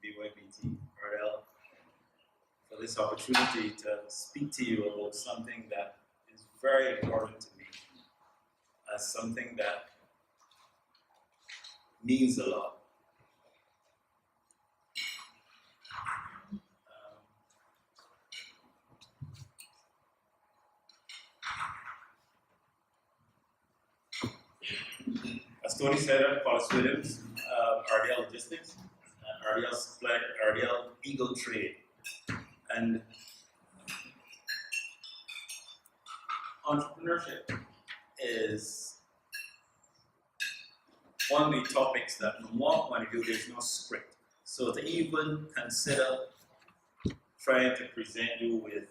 BYBT, RL, for this opportunity to speak to you about something that is very important to me, as something that means a lot. As Tony said, Collis Williams, RDL Logistics, RDL Supply, RDL Eagle Trade. And entrepreneurship is one of the topics that from one point of view there's no script. So to even consider trying to present you with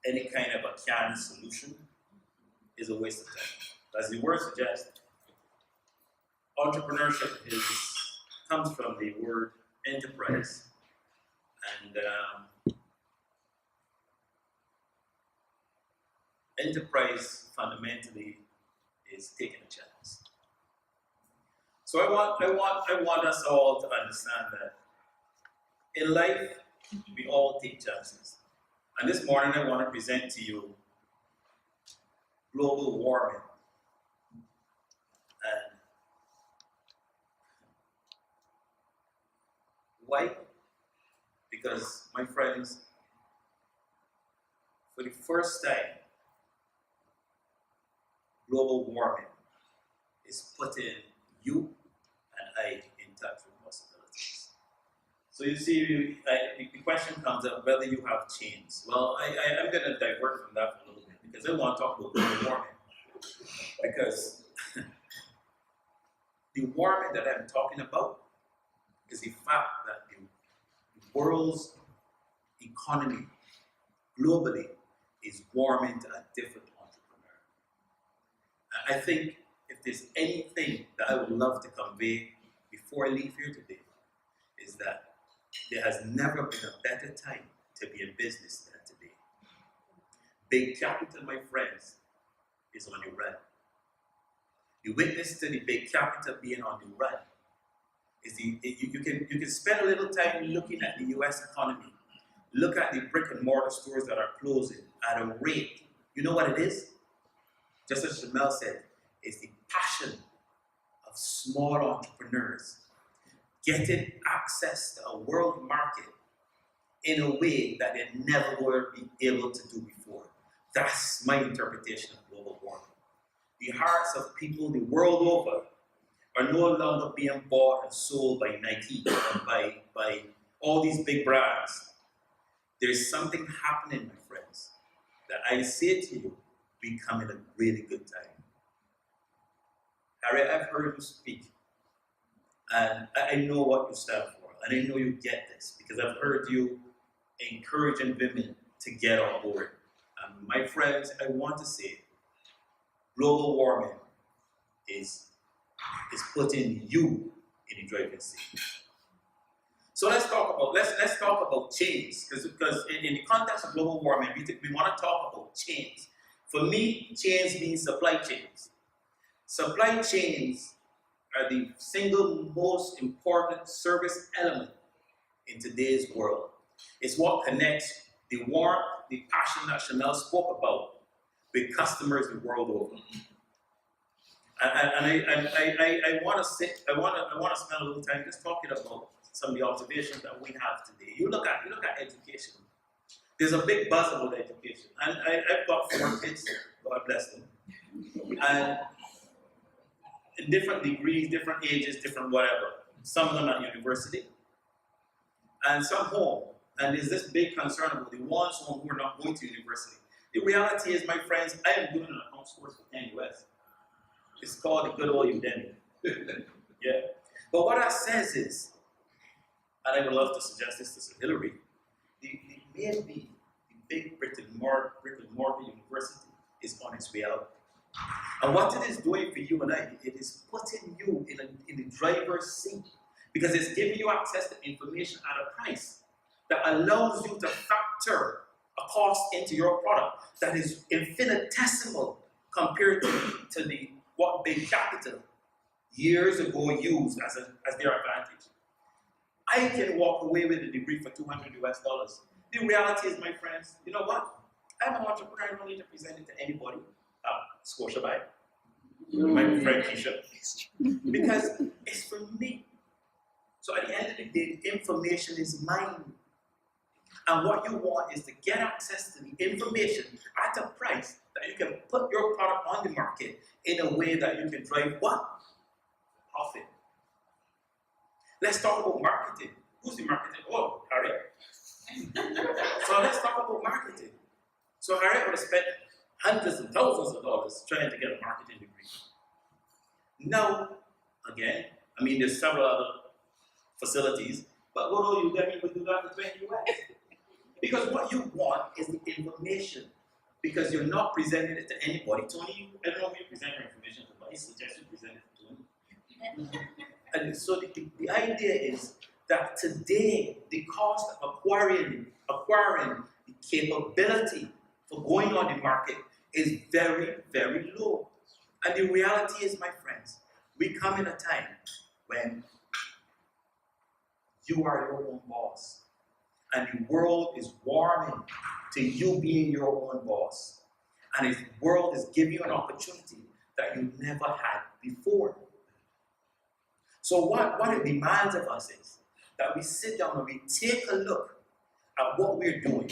any kind of a canned solution is a waste of time. As the word suggests, entrepreneurship comes from the word enterprise, and enterprise fundamentally is taking a chance. So I want us all to understand that in life we all take chances. And this morning I want to present to you global warming. And why? Because, my friends, for the first time, global warming is putting you and I in touch with possibilities. So you see, the question comes up whether you have chains. Well, I'm going to divert from that for a little bit because I want to talk about global warming. Because the warming that I'm talking about is the fact that the world's economy globally is warming to a different entrepreneur. I think if there's anything that I would love to convey before I leave here today, is that there has never been a better time to be in business than today. Big capital, my friends, is on the run. The witness to the big capital being on the run is you can spend a little time looking at the US economy. Look at the brick and mortar stores that are closing at a rate. You know what it is? Just as Jamel said, it's the passion of small entrepreneurs getting access to a world market in a way that they never were able to do before. That's my interpretation of global warming. The hearts of people the world over are no longer being bought and sold by Nike and by all these big brands. There's something happening, my friends, that I say to you, becoming a really good time. Harry, I've heard you speak, and I know what you stand for, and I know you get this, because I've heard you encouraging women to get on board. And my friends, I want to say, global warming is putting you in the driving seat. So let's talk about chains, because in the context of global warming, we want to talk about chains. For me, chains means supply chains. Supply chains are the single most important service element in today's world. It's what connects the warmth, the passion that Chanel spoke about with customers the world over. And I want to spend a little time just talking about some of the observations that we have today. You look at education. There's a big buzz about education, and I've got 4 kids. God bless them, and in different degrees, different ages, different whatever. Some of them at university, and some home. And there's this big concern about the ones who are not going to university. The reality is, my friends, I am doing an accounts course for 10 US. It's called the good old Udemy. Yeah. But what that says is, and I would love to suggest this to Sir Hillary, maybe the big brick and mortar university is on its way out. And what it is doing for you and I, it is putting you in the driver's seat, because it's giving you access to information at a price that allows you to factor a cost into your product that is infinitesimal compared to what big capital years ago used as their advantage. I can walk away with a degree for $200 US. The reality is, my friends, you know what? I'm an entrepreneur. I don't need to present it to anybody. Scotiabank, my friend Keisha, because it's for me. So at the end of the day, the information is mine. And what you want is to get access to the information at a price that you can put your product on the market in a way that you can drive what? Profit. Let's talk about marketing. Who's the marketing? Oh, Harriet. So let's talk about marketing. So Harriet would have spent hundreds and thousands of dollars trying to get a marketing degree. Now, again, I mean, there's several other facilities, but what do you get me to do that for 20 US? Because what you want is the information. Because you're not presenting it to anybody. Tony, I don't know if you present your information to, but I suggest you present it to Tony. And so the idea is that today, the cost of acquiring the capability for going on the market is very, very low. And the reality is, my friends, we come in a time when you are your own boss. And the world is warming to you being your own boss. And the world is giving you an opportunity that you never had before. So what it demands of us is that we sit down and we take a look at what we're doing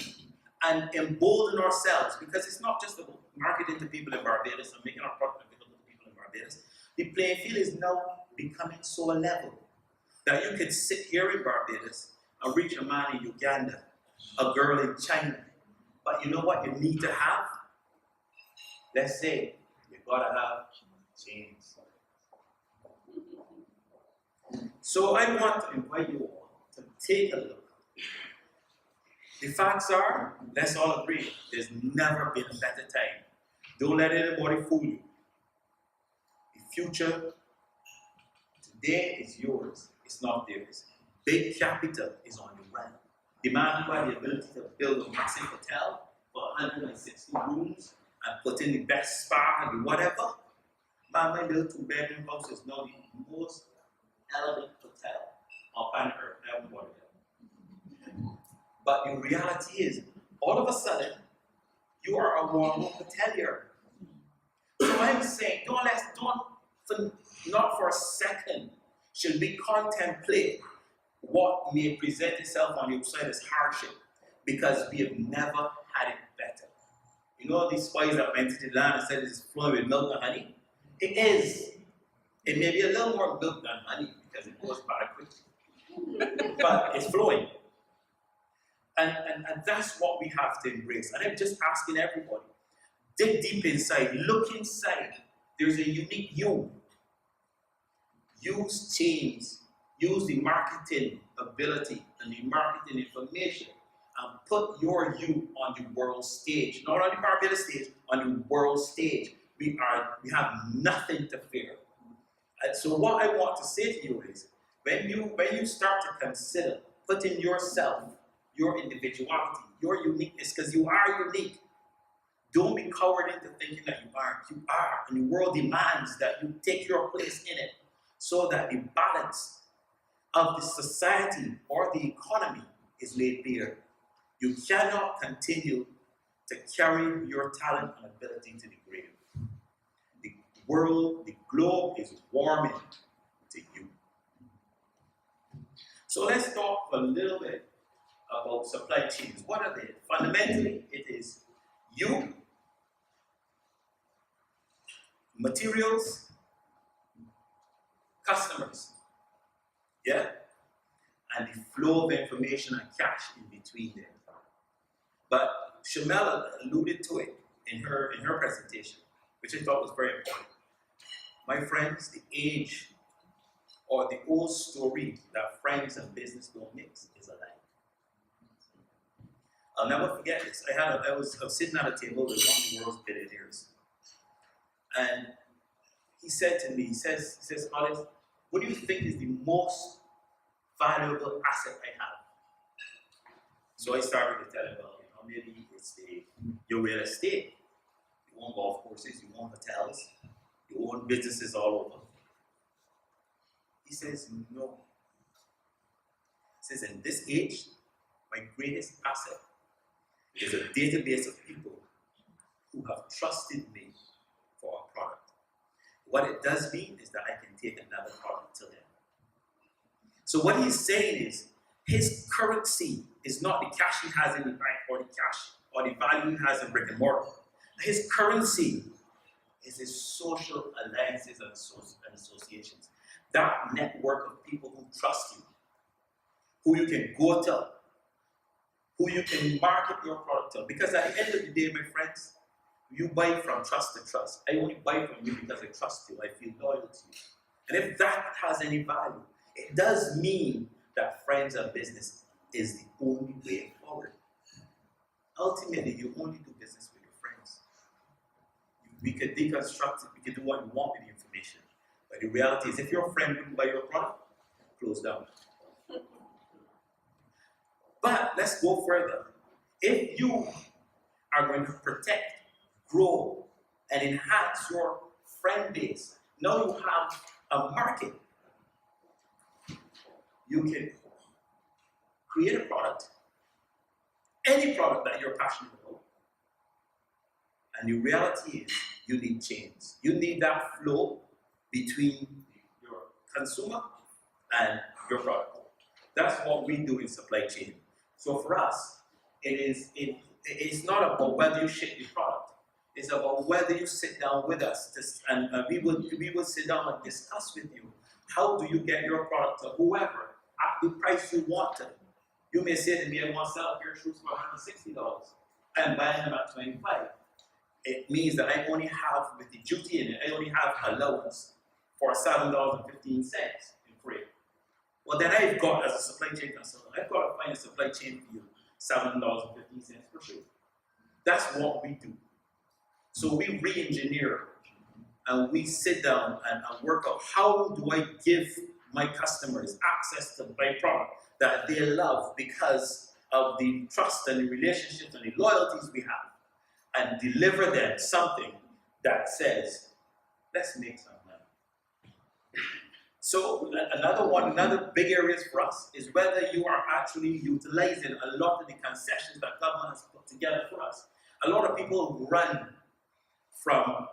and embolden ourselves, because it's not just about marketing to people in Barbados and making our product available to people in Barbados. The playing field is now becoming so level that you can sit here in Barbados and reach a man in Uganda, a girl in China. But you know what you need to have? Let's say you gotta have chains. So I want to invite you all to take a look. The facts are, let's all agree, there's never been a better time. Don't let anybody fool you. The future today is yours, it's not theirs. Big capital is on the run. The man who had the ability to build a massive hotel for 160 rooms and put in the best spa and whatever. My little 2-bedroom house is now the most elegant hotel on planet Earth. I haven't bought it yet. But the reality is, all of a sudden, you are a one-room hotelier. So I'm saying, not for a second should we contemplate what may present itself on the outside as hardship, because we have never had it better. You know these spies that went to the land and said it's flowing with milk and honey? It is. It may be a little more milk than honey because it goes bad quickly. But it's flowing. And that's what we have to embrace. And I'm just asking everybody, dig deep inside, look inside. There's a unique you. Use teams. Use the marketing ability and the marketing information and put your you on the world stage. Not on the Barbados stage, on the world stage. We have nothing to fear. And so what I want to say to you is, when you start to consider putting yourself, your individuality, your uniqueness, because you are unique, don't be cowered into thinking that you aren't. You are, and the world demands that you take your place in it so that the balance of the society or the economy is laid bare. You cannot continue to carry your talent and ability to the grave. The world, the globe is warming to you. So let's talk a little bit about supply chains. What are they? Fundamentally, it is you, materials, customers. Yeah? And the flow of information and cash in between there. But Shamela alluded to it in her presentation, which I thought was very important. My friends, the age or the old story that friends and business don't mix is a lie. I'll never forget this. I was sitting at a table with one of the world's billionaires. And he said to me, he says, Collis, what do you think is the most valuable asset I have? So I started to tell him, well, maybe it's your real estate. You own golf courses, you own hotels, you own businesses all over. He says, no. He says, in this age, my greatest asset is a database of people who have trusted me for a product. What it does mean is that I can take another product to them. So what he's saying is, his currency is not the cash he has in the bank or the cash or the value he has in brick and mortar. His currency is his social alliances and associations. That network of people who trust you, who you can go to, who you can market your product to. Because at the end of the day, my friends, you buy from trust to trust. I only buy from you because I trust you. I feel loyal to you. And if that has any value, it does mean that friends and business is the only way forward. Ultimately, you only do business with your friends. We could deconstruct it, we could do what we want with the information. But the reality is, if your friend wouldn't buy your product, close down. But let's go further. If you are going to protect, grow, and enhance your friend base, now you have a market. You can create a product, any product that you're passionate about, and the reality is you need chains. You need that flow between your consumer and your product. That's what we do in supply chain. So for us, it's not about whether you ship the product. It's about whether you sit down with us and we will sit down and discuss with you. How do you get your product to whoever at the price you want it? You may say to me, I want to sell a pair of shoes for $160. I'm buying them at $25. It means that I only have, with the duty in it, I only have allowance for $7.15 in freight. Well, then I've got, as a supply chain consultant, I've got to find a supply chain for you, $7.15 per shoe. That's what we do. So we re-engineer and we sit down and work out, how do I give my customers access to my product that they love because of the trust and the relationships and the loyalties we have, and deliver them something that says, let's make some money. So another big areas for us is whether you are actually utilizing a lot of the concessions that government has put together for us. A lot of people run from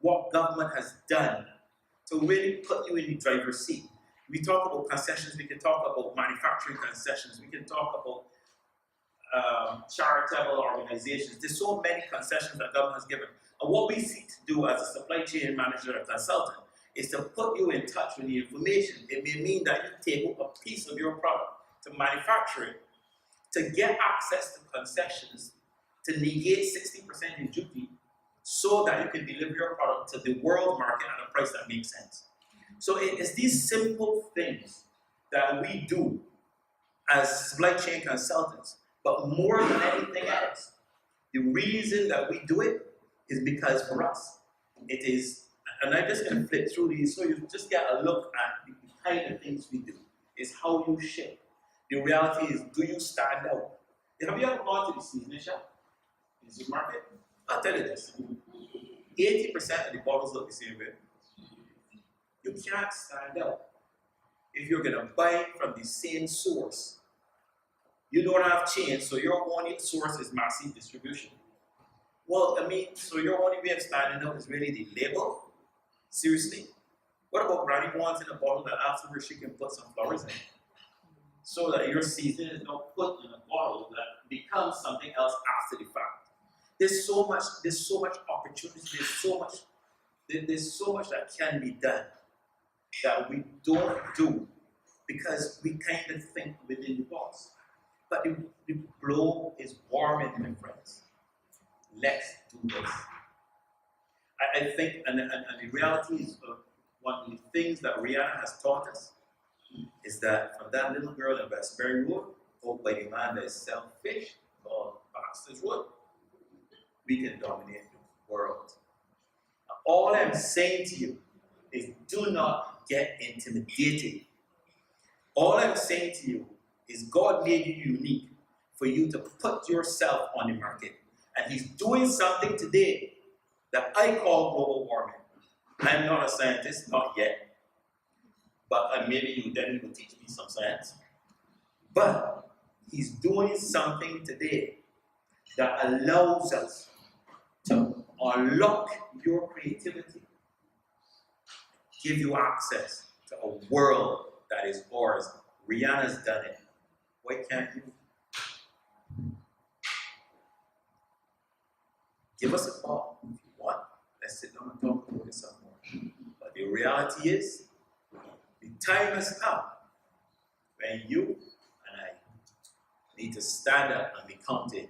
what government has done to really put you in the driver's seat. We talk about concessions, we can talk about manufacturing concessions, we can talk about charitable organizations. There's so many concessions that government has given. And what we seek to do as a supply chain manager and consultant is to put you in touch with the information. It may mean that you take a piece of your product to manufacture it, to get access to concessions, to negate 60% in duty, so that you can deliver your product to the world market at a price that makes sense. So it's these simple things that we do as supply chain consultants. But more than anything else, the reason that we do it is because for us, it is, and I'm just going to flip through these so you just get a look at the kind of things we do, is how you ship. The reality is, do you stand out? Have you ever gone to the seasoning shop in the supermarket? I'll tell you this, 80% of the bottles look the same way. You can't stand out if you're going to buy from the same source. You don't have chains, so your only source is massive distribution. Well, I mean, so your only way of standing out is really the label? Seriously? What about Granny wants in a bottle that afterwards she can put some flowers in? So that your seasoning is now put in a bottle that becomes something else after the fact. There's so much opportunity, there's so much that can be done that we don't do because we kind of think within the box. But the globe is warming, my friends. Let's do this. I think, and the reality is, one of the things that Rihanna has taught us is that from that little girl in Westbury Road, out by the man that sells fish called Baxter's Wood, we can dominate the world. All I'm saying to you is do not get intimidated. All I'm saying to you is God made you unique for you to put yourself on the market. And He's doing something today that I call global warming. I'm not a scientist, not yet. but maybe you will teach me some science. But he's doing something today that allows us to unlock your creativity, give you access to a world that is ours. Rihanna's done it. Why can't you? Give us a call if you want. Let's sit down and talk about it some more. But the reality is, the time has come when you and I need to stand up and be counted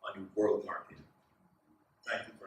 on the world market. Thank you.